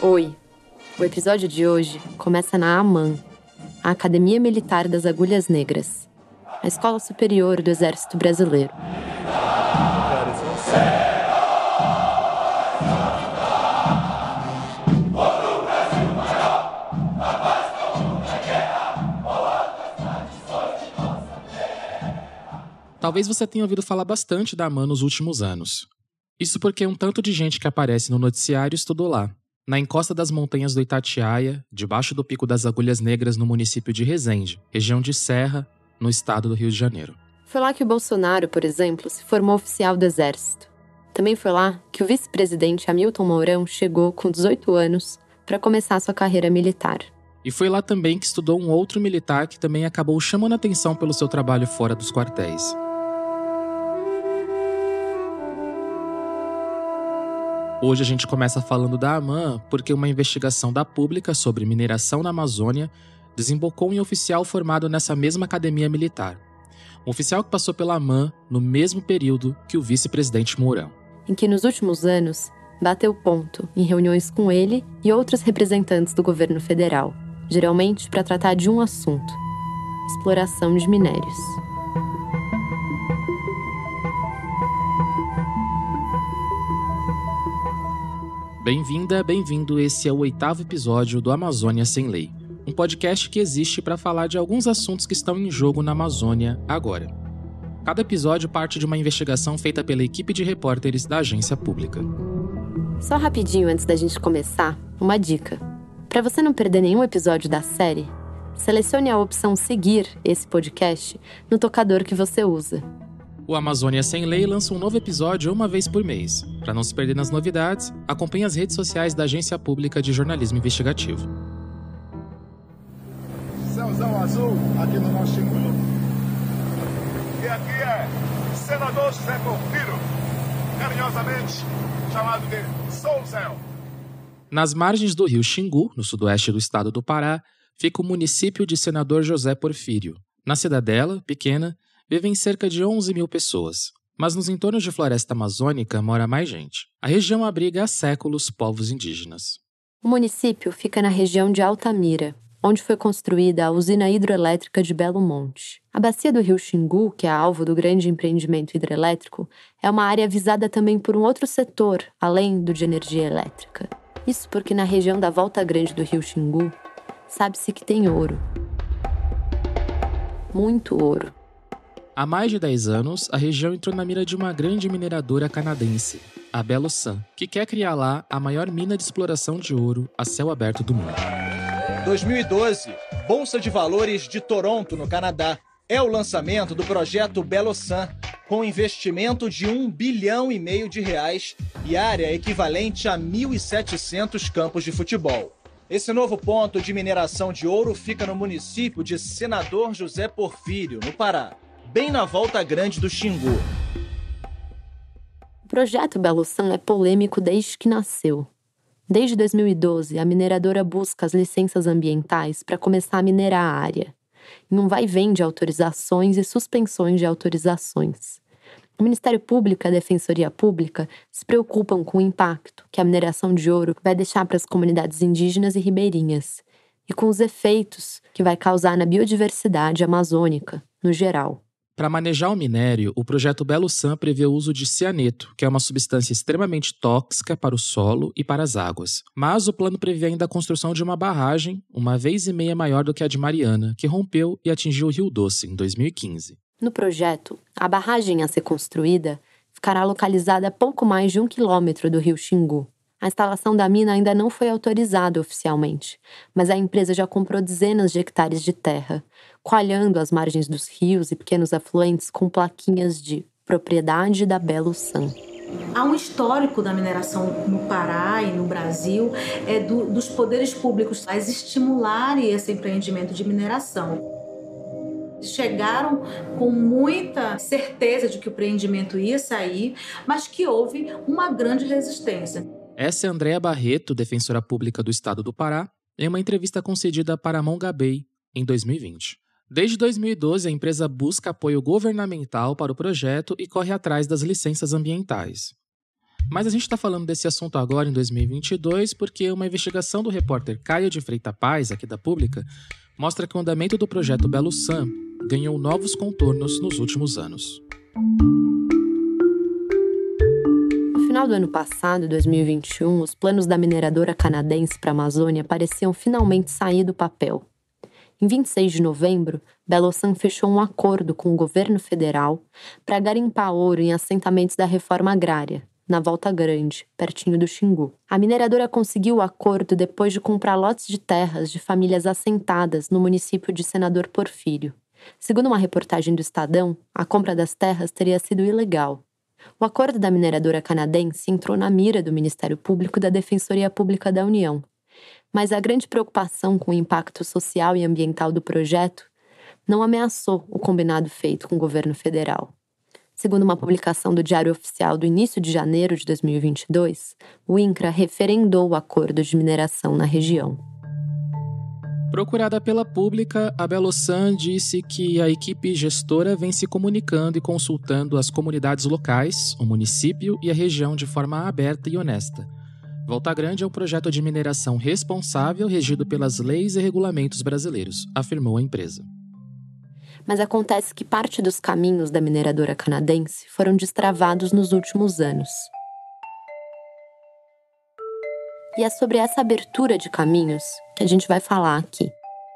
Oi, o episódio de hoje começa na AMAN, a Academia Militar das Agulhas Negras, a Escola Superior do Exército Brasileiro. Talvez você tenha ouvido falar bastante da AMAN nos últimos anos. Isso porque um tanto de gente que aparece no noticiário estudou lá, na encosta das montanhas do Itatiaia, debaixo do Pico das Agulhas Negras no município de Resende, região de Serra, no estado do Rio de Janeiro. Foi lá que o Bolsonaro, por exemplo, se formou oficial do Exército. Também foi lá que o vice-presidente Hamilton Mourão chegou com 18 anos para começar sua carreira militar. E foi lá também que estudou um outro militar que também acabou chamando atenção pelo seu trabalho fora dos quartéis. Hoje a gente começa falando da AMAN porque uma investigação da Pública sobre mineração na Amazônia desembocou em oficial formado nessa mesma academia militar. Um oficial que passou pela AMAN no mesmo período que o vice-presidente Mourão. Em que nos últimos anos bateu ponto em reuniões com ele e outros representantes do governo federal, geralmente para tratar de um assunto: exploração de minérios. Bem-vinda, bem-vindo, esse é o 8º episódio do Amazônia Sem Lei, um podcast que existe para falar de alguns assuntos que estão em jogo na Amazônia agora. Cada episódio parte de uma investigação feita pela equipe de repórteres da agência pública. Só rapidinho antes da gente começar, uma dica. Para você não perder nenhum episódio da série, selecione a opção seguir esse podcast no tocador que você usa. O Amazônia Sem Lei lança um novo episódio uma vez por mês. Para não se perder nas novidades, acompanhe as redes sociais da Agência Pública de Jornalismo Investigativo. Céuzão azul aqui no nosso Xingu. E aqui é Senador José Porfírio, carinhosamente chamado de Souzão. Nas margens do rio Xingu, no sudoeste do estado do Pará, fica o município de Senador José Porfírio. Na cidadela, pequena, vivem cerca de 11 mil pessoas. Mas nos entornos de floresta amazônica mora mais gente. A região abriga há séculos povos indígenas. O município fica na região de Altamira, onde foi construída a usina hidroelétrica de Belo Monte. A bacia do rio Xingu, que é alvo do grande empreendimento hidrelétrico, é uma área visada também por um outro setor, além do de energia elétrica. Isso porque na região da Volta Grande do rio Xingu, sabe-se que tem ouro. Muito ouro. Há mais de 10 anos, a região entrou na mira de uma grande mineradora canadense, a Belo Sun, que quer criar lá a maior mina de exploração de ouro a céu aberto do mundo. 2012, Bolsa de Valores de Toronto, no Canadá, é o lançamento do projeto Belo Sun, com investimento de R$1,5 bilhão e área equivalente a 1.700 campos de futebol. Esse novo ponto de mineração de ouro fica no município de Senador José Porfírio, no Pará, bem na Volta Grande do Xingu. O projeto Belo Sun é polêmico desde que nasceu. Desde 2012, a mineradora busca as licenças ambientais para começar a minerar a área, em um vai e vem de autorizações e suspensões de autorizações. O Ministério Público e a Defensoria Pública se preocupam com o impacto que a mineração de ouro vai deixar para as comunidades indígenas e ribeirinhas, e com os efeitos que vai causar na biodiversidade amazônica, no geral. Para manejar o minério, o projeto Belo Sun prevê o uso de cianeto, que é uma substância extremamente tóxica para o solo e para as águas. Mas o plano prevê ainda a construção de uma barragem, 1,5 vezes maior do que a de Mariana, que rompeu e atingiu o Rio Doce em 2015. No projeto, a barragem a ser construída ficará localizada a pouco mais de 1 quilômetro do rio Xingu. A instalação da mina ainda não foi autorizada oficialmente, mas a empresa já comprou dezenas de hectares de terra, coalhando as margens dos rios e pequenos afluentes com plaquinhas de propriedade da Belo Sun. Há um histórico da mineração no Pará e no Brasil, dos poderes públicos a estimularem esse empreendimento de mineração. Chegaram com muita certeza de que o empreendimento ia sair, mas que houve uma grande resistência. Essa é Andréa Barreto, defensora pública do estado do Pará, em uma entrevista concedida para a Mongabay em 2020. Desde 2012, a empresa busca apoio governamental para o projeto e corre atrás das licenças ambientais. Mas a gente está falando desse assunto agora em 2022 porque uma investigação do repórter Caio de Freitas Paz, aqui da Pública, mostra que o andamento do projeto Belo Sun ganhou novos contornos nos últimos anos. No final do ano passado, 2021, os planos da mineradora canadense para a Amazônia pareciam finalmente sair do papel. Em 26 de novembro, Belo Sun fechou um acordo com o governo federal para garimpar ouro em assentamentos da reforma agrária, na Volta Grande, pertinho do Xingu. A mineradora conseguiu o acordo depois de comprar lotes de terras de famílias assentadas no município de Senador Porfírio. Segundo uma reportagem do Estadão, a compra das terras teria sido ilegal. O acordo da mineradora canadense entrou na mira do Ministério Público e da Defensoria Pública da União. Mas a grande preocupação com o impacto social e ambiental do projeto não ameaçou o combinado feito com o governo federal. Segundo uma publicação do Diário Oficial do início de janeiro de 2022, o INCRA referendou o acordo de mineração na região. Procurada pela Pública, a Belo Sun disse que a equipe gestora vem se comunicando e consultando as comunidades locais, o município e a região de forma aberta e honesta. Volta Grande é um projeto de mineração responsável regido pelas leis e regulamentos brasileiros, afirmou a empresa. Mas acontece que parte dos caminhos da mineradora canadense foram destravados nos últimos anos. E é sobre essa abertura de caminhos que a gente vai falar aqui.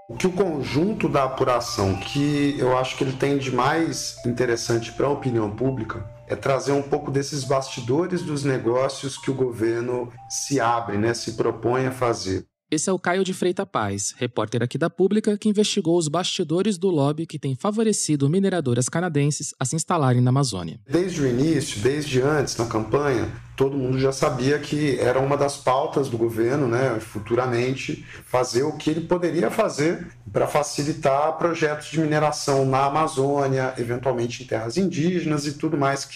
O conjunto da apuração que eu acho que ele tem de mais interessante para a opinião pública é trazer um pouco desses bastidores dos negócios que o governo se abre, se propõe a fazer. Esse é o Caio de Freitas Paz, repórter aqui da Pública, que investigou os bastidores do lobby que tem favorecido mineradoras canadenses a se instalarem na Amazônia. Desde o início, desde antes, na campanha, todo mundo já sabia que era uma das pautas do governo, futuramente, fazer o que ele poderia fazer para facilitar projetos de mineração na Amazônia, eventualmente em terras indígenas e tudo mais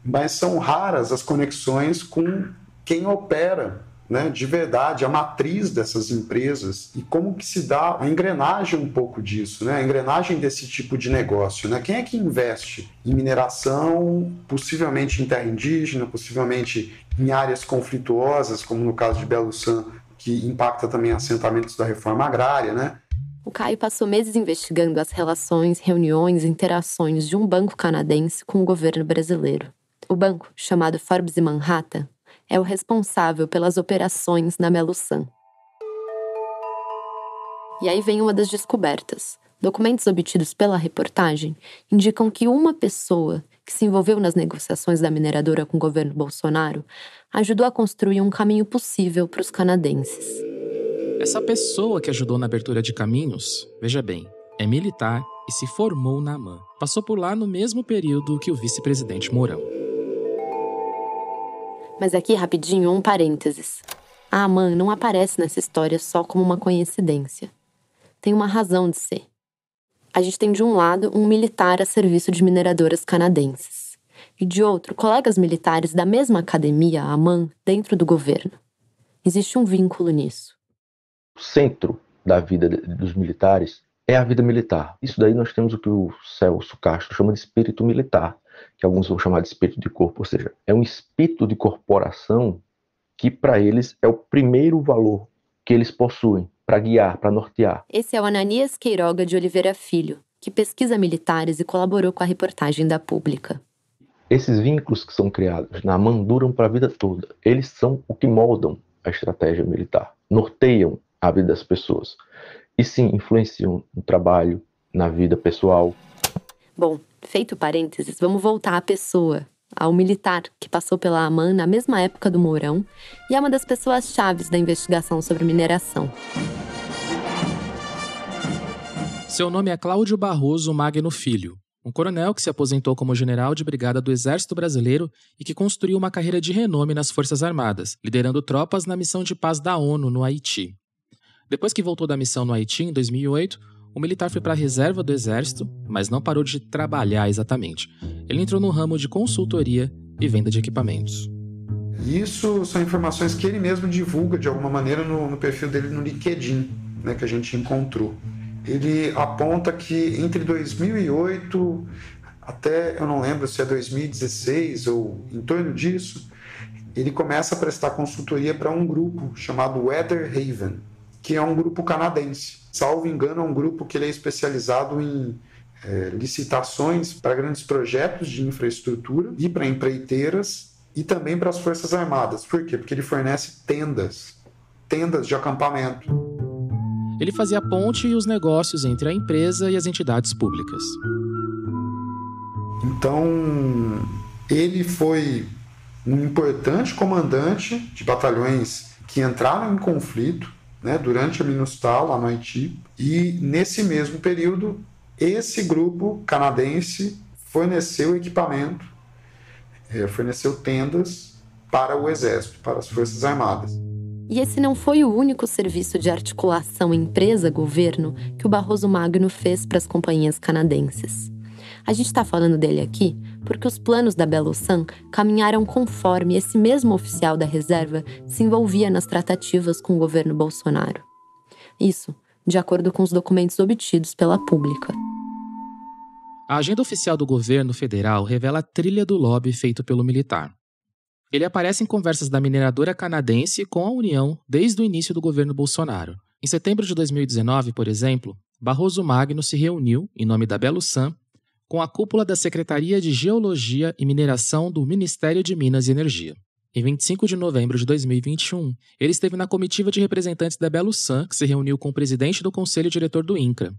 mas são raras as conexões com quem opera, de verdade, a matriz dessas empresas e como que se dá a engrenagem um pouco disso, a engrenagem desse tipo de negócio. Quem é que investe em mineração, possivelmente em terra indígena, possivelmente em áreas conflituosas, como no caso de Belo Sun, que impacta também assentamentos da reforma agrária, O Caio passou meses investigando as relações, reuniões e interações de um banco canadense com o governo brasileiro. O banco, chamado Forbes e Manhattan, é o responsável pelas operações na Belo Sun. E aí vem uma das descobertas. Documentos obtidos pela reportagem indicam que uma pessoa que se envolveu nas negociações da mineradora com o governo Bolsonaro ajudou a construir um caminho possível para os canadenses. Essa pessoa que ajudou na abertura de caminhos, veja bem, é militar e se formou na AMAN. Passou por lá no mesmo período que o vice-presidente Mourão. Mas aqui, rapidinho, um parênteses. A AMAN não aparece nessa história só como uma coincidência. Tem uma razão de ser. A gente tem, de um lado, um militar a serviço de mineradoras canadenses. E, de outro, colegas militares da mesma academia, a AMAN, dentro do governo. Existe um vínculo nisso. O centro da vida dos militares é a vida militar. Isso daí nós temos o que o Celso Castro chama de espírito militar, que alguns vão chamar de espírito de corpo, ou seja, é um espírito de corporação que para eles é o primeiro valor que eles possuem para guiar, para nortear. Esse é o Ananias Queiroga de Oliveira Filho, que pesquisa militares e colaborou com a reportagem da Pública. Esses vínculos que são criados na AMAN duram para a vida toda. Eles são o que moldam a estratégia militar, norteiam a vida das pessoas e sim influenciam no trabalho, na vida pessoal. Bom, feito parênteses, vamos voltar à pessoa, ao militar que passou pela AMAN na mesma época do Mourão e é uma das pessoas-chave da investigação sobre mineração. Seu nome é Cláudio Barroso Magno Filho, um coronel que se aposentou como general de brigada do Exército Brasileiro e que construiu uma carreira de renome nas Forças Armadas, liderando tropas na missão de paz da ONU no Haiti. Depois que voltou da missão no Haiti, em 2008, o militar foi para a reserva do Exército, mas não parou de trabalhar exatamente. Ele entrou no ramo de consultoria e venda de equipamentos. Isso são informações que ele mesmo divulga de alguma maneira no perfil dele no LinkedIn, que a gente encontrou. Ele aponta que entre 2008 até, eu não lembro se é 2016 ou em torno disso, ele começa a prestar consultoria para um grupo chamado Weather Haven, que é um grupo canadense. Salvo engano, é um grupo que ele é especializado em licitações para grandes projetos de infraestrutura e para empreiteiras e também para as Forças Armadas. Por quê? Porque ele fornece tendas de acampamento. Ele fazia a ponte e os negócios entre a empresa e as entidades públicas. Então, ele foi um importante comandante de batalhões que entraram em conflito, né, durante a MINUSTAH, lá no Haiti, e nesse mesmo período, esse grupo canadense forneceu equipamento, forneceu tendas para o Exército, para as Forças Armadas. E esse não foi o único serviço de articulação empresa-governo que o Barroso Magno fez para as companhias canadenses. A gente está falando dele aqui porque os planos da Belosan caminharam conforme esse mesmo oficial da reserva se envolvia nas tratativas com o governo Bolsonaro. Isso, de acordo com os documentos obtidos pela Pública. A agenda oficial do governo federal revela a trilha do lobby feito pelo militar. Ele aparece em conversas da mineradora canadense com a União desde o início do governo Bolsonaro. Em setembro de 2019, por exemplo, Barroso Magno se reuniu, em nome da Belosan, com a cúpula da Secretaria de Geologia e Mineração do Ministério de Minas e Energia. Em 25 de novembro de 2021, ele esteve na comitiva de representantes da Belosan, que se reuniu com o presidente do Conselho Diretor do INCRA.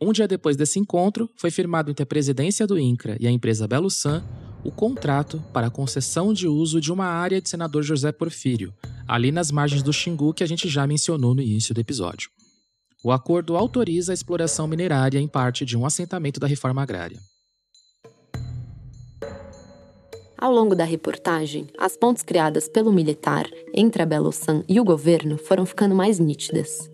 Um dia depois desse encontro, foi firmado entre a presidência do INCRA e a empresa Belosan o contrato para a concessão de uso de uma área de senador José Porfírio, ali nas margens do Xingu, que a gente já mencionou no início do episódio. O acordo autoriza a exploração minerária em parte de um assentamento da reforma agrária. Ao longo da reportagem, as pontes criadas pelo militar entre a Belosan e o governo foram ficando mais nítidas.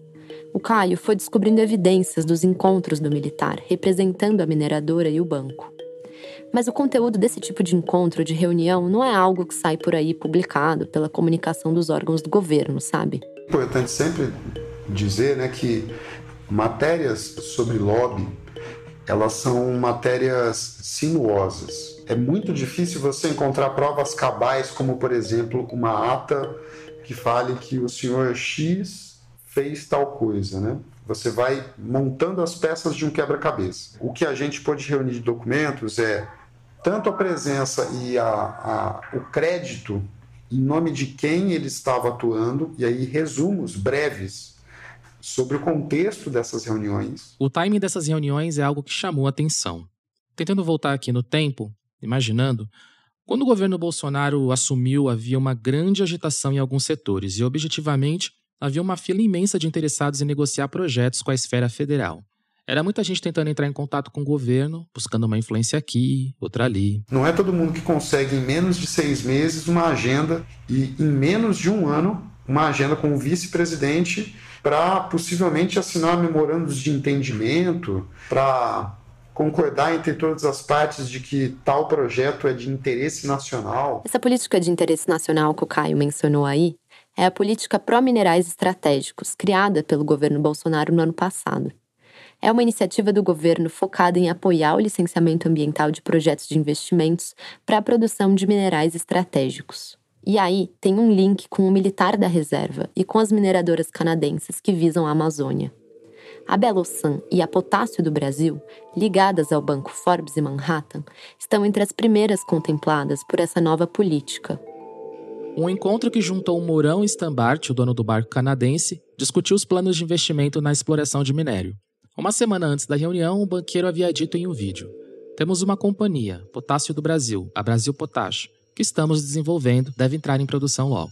O Caio foi descobrindo evidências dos encontros do militar representando a mineradora e o banco. Mas o conteúdo desse tipo de encontro, de reunião, não é algo que sai por aí publicado pela comunicação dos órgãos do governo, sabe? É importante sempre dizer, né, que matérias sobre lobby, elas são matérias sinuosas. É muito difícil você encontrar provas cabais, como, por exemplo, uma ata que fale que o senhor X fez tal coisa, né? Você vai montando as peças de um quebra-cabeça. O que a gente pode reunir de documentos é tanto a presença e o crédito em nome de quem ele estava atuando, e aí resumos breves sobre o contexto dessas reuniões. O timing dessas reuniões é algo que chamou a atenção. Tentando voltar aqui no tempo, imaginando, quando o governo Bolsonaro assumiu, havia uma grande agitação em alguns setores e, objetivamente, havia uma fila imensa de interessados em negociar projetos com a esfera federal. Era muita gente tentando entrar em contato com o governo, buscando uma influência aqui, outra ali. Não é todo mundo que consegue, em menos de 6 meses, uma agenda e, em menos de um ano, uma agenda com o vice-presidente para possivelmente assinar memorandos de entendimento, para concordar entre todas as partes de que tal projeto é de interesse nacional. Essa política de interesse nacional que o Caio mencionou aí é a política pró-minerais estratégicos, criada pelo governo Bolsonaro no ano passado. É uma iniciativa do governo focada em apoiar o licenciamento ambiental de projetos de investimentos para a produção de minerais estratégicos. E aí tem um link com o militar da reserva e com as mineradoras canadenses que visam a Amazônia. A Belosan e a Potássio do Brasil, ligadas ao Banco Forbes e Manhattan, estão entre as primeiras contempladas por essa nova política. Um encontro que juntou Mourão Stambart, o dono do barco canadense, discutiu os planos de investimento na exploração de minério. Uma semana antes da reunião, o banqueiro havia dito em um vídeo: "Temos uma companhia, Potássio do Brasil, a Brasil Potash, que estamos desenvolvendo, deve entrar em produção logo."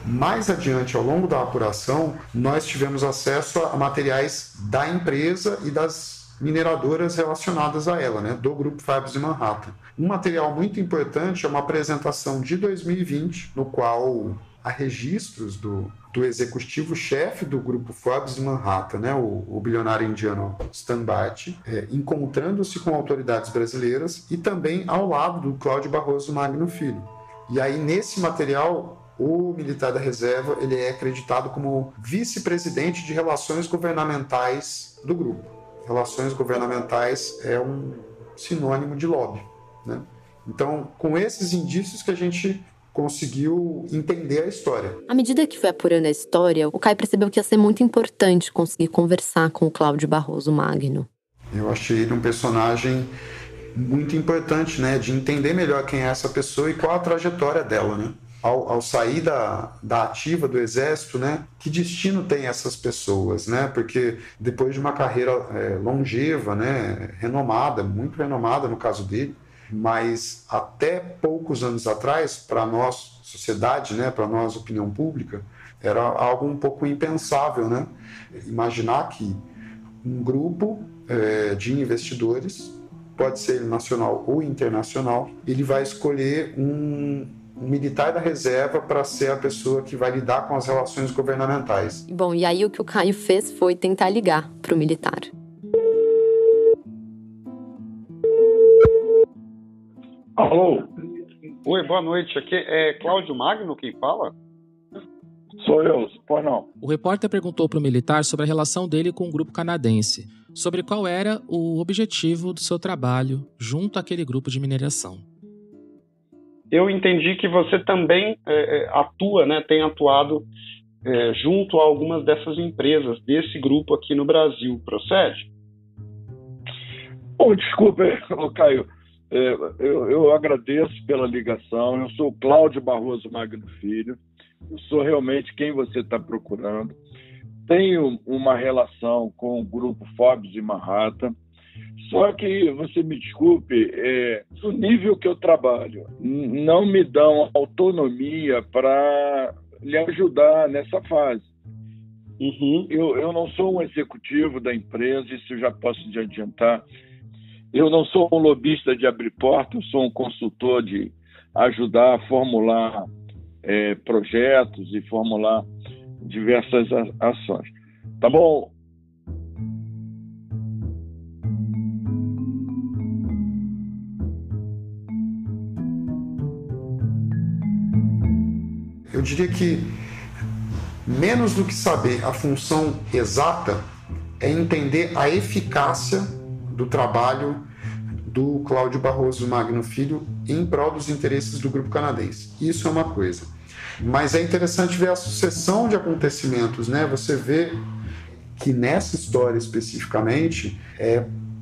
Mais adiante, ao longo da apuração, nós tivemos acesso a materiais da empresa e das mineradoras relacionadas a ela, né, do Grupo Forbes e Manhattan. Um material muito importante é uma apresentação de 2020, no qual há registros do executivo-chefe do Grupo Forbes e Manhattan, né, o bilionário indiano Stambart, encontrando-se com autoridades brasileiras e também ao lado do Cláudio Barroso Magno Filho. E aí, nesse material, o militar da reserva ele é acreditado como vice-presidente de relações governamentais do grupo. Relações governamentais é um sinônimo de lobby. né? Então, com esses indícios que a gente conseguiu entender a história. À medida que foi apurando a história, o Caio percebeu que ia ser muito importante conseguir conversar com o Cláudio Barroso Magno. Eu achei ele um personagem muito importante, né, de entender melhor quem é essa pessoa e qual a trajetória dela, né? Ao sair da ativa do Exército, né, que destino tem essas pessoas, né? Porque depois de uma carreira longeva, né, renomada, muito renomada no caso dele, mas até poucos anos atrás, para nós, sociedade, né, para nós, opinião pública, era algo um pouco impensável, né? Imaginar que um grupo de investidores, pode ser nacional ou internacional, ele vai escolher um militar da reserva para ser a pessoa que vai lidar com as relações governamentais. Bom, e aí o que o Caio fez foi tentar ligar para o militar. Alô? Oi, boa noite. Aqui é Cláudio Magno quem fala? Sou eu, pois não. O repórter perguntou para o militar sobre a relação dele com o grupo canadense, sobre qual era o objetivo do seu trabalho junto àquele grupo de mineração. Eu entendi que você também atua, né, tem atuado junto a algumas dessas empresas, desse grupo aqui no Brasil. Procede? Oh, desculpa, Caio. Eu agradeço pela ligação. Eu sou Cláudio Barroso Magno Filho. Eu sou realmente quem você está procurando. Tenho uma relação com o grupo Forbes e Manhattan. Só que, você me desculpe, o nível que eu trabalho não me dão autonomia para lhe ajudar nessa fase. Uhum. Eu não sou um executivo da empresa, isso eu já posso te adiantar. Eu não sou um lobista de abrir porta, eu sou um consultor de ajudar a formular projetos e formular diversas ações. Tá bom? Eu diria que, menos do que saber a função exata, é entender a eficácia do trabalho do Cláudio Barroso Magno Filho em prol dos interesses do grupo canadense. Isso é uma coisa. Mas é interessante ver a sucessão de acontecimentos, né? Você vê que nessa história especificamente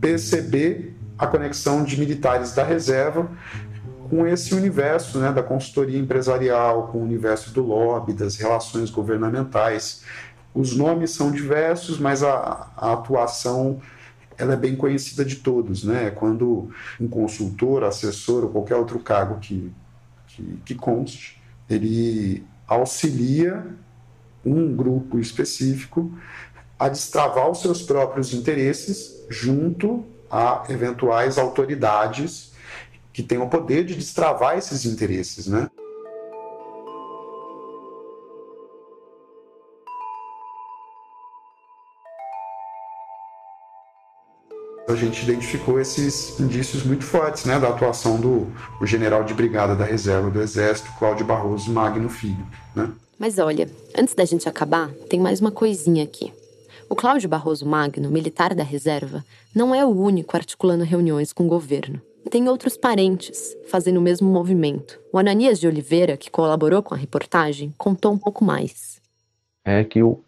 perceber a conexão de militares da reserva com esse universo, né, da consultoria empresarial, com o universo do lobby, das relações governamentais. Os nomes são diversos, mas a atuação ela é bem conhecida de todos, né? Quando um consultor, assessor ou qualquer outro cargo que conste, ele auxilia um grupo específico a destravar os seus próprios interesses junto a eventuais autoridades que têm o poder de destravar esses interesses, né? A gente identificou esses indícios muito fortes, né, da atuação do general de brigada da reserva do Exército, Cláudio Barroso Magno Filho, né? Mas olha, antes da gente acabar, tem mais uma coisinha aqui. O Cláudio Barroso Magno, militar da reserva, não é o único articulando reuniões com o governo. Tem outros parentes fazendo o mesmo movimento. O Ananias de Oliveira, que colaborou com a reportagem, contou um pouco mais. É que o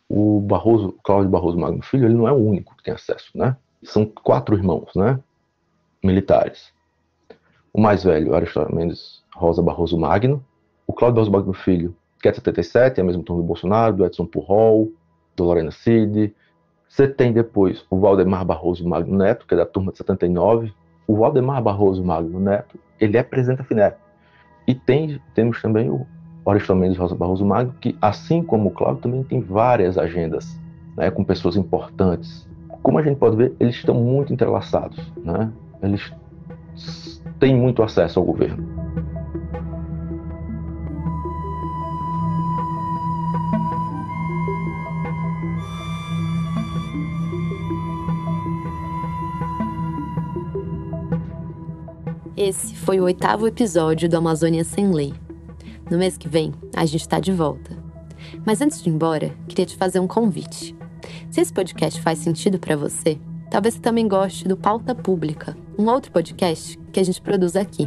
Cláudio Barroso Magno Filho, ele não é o único que tem acesso, né? São 4 irmãos, né? Militares. O mais velho, Aristóteles Mendes Rosa Barroso Magno. O Cláudio Barroso Magno Filho, que é de 77, é mesmo turno do Bolsonaro, do Edson Purrol, do Lorena Cid. Você tem depois o Valdemar Barroso Magno Neto, que é da turma de 79. O Valdemar Barroso Magno Neto, ele é presidente da FINEP. E temos também o Aristóteles Mendes Rosa Barroso Magno, que, assim como o Cláudio, também tem várias agendas, né, com pessoas importantes. Como a gente pode ver, eles estão muito entrelaçados, né? Eles têm muito acesso ao governo. Esse foi o 8º episódio do Amazônia Sem Lei. No mês que vem, a gente está de volta. Mas antes de ir embora, queria te fazer um convite. Se esse podcast faz sentido para você, Talvez você também goste do Pauta Pública, um outro podcast que a gente produz aqui.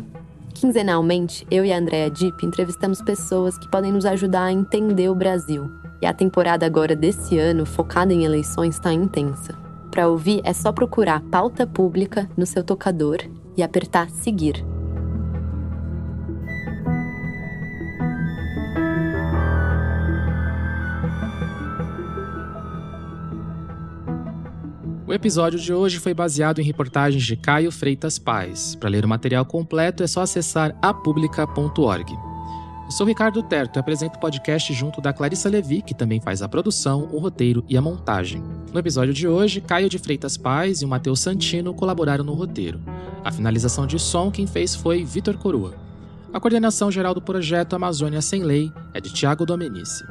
Quinzenalmente, eu e a Andrea Dipp entrevistamos pessoas que podem nos ajudar a entender o Brasil. E a temporada agora desse ano, focada em eleições, está intensa. Para ouvir, é só procurar Pauta Pública no seu tocador e apertar seguir. O episódio de hoje foi baseado em reportagens de Caio Freitas Paz. Para ler o material completo é só acessar apublica.org. Eu sou Ricardo Terto e apresento o podcast junto da Clarissa Levi, que também faz a produção, o roteiro e a montagem. No episódio de hoje, Caio de Freitas Paz e o Matheus Santino colaboraram no roteiro. A finalização de som quem fez foi Vitor Coroa. A coordenação geral do projeto Amazônia Sem Lei é de Thiago Domenici.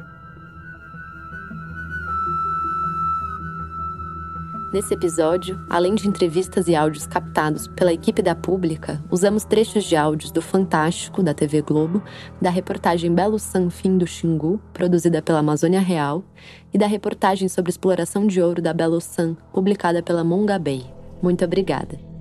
Nesse episódio, além de entrevistas e áudios captados pela equipe da Pública, usamos trechos de áudios do Fantástico, da TV Globo, da reportagem Belo San Fim do Xingu, produzida pela Amazônia Real, e da reportagem sobre exploração de ouro da Belo San, publicada pela Mongabay. Muito obrigada!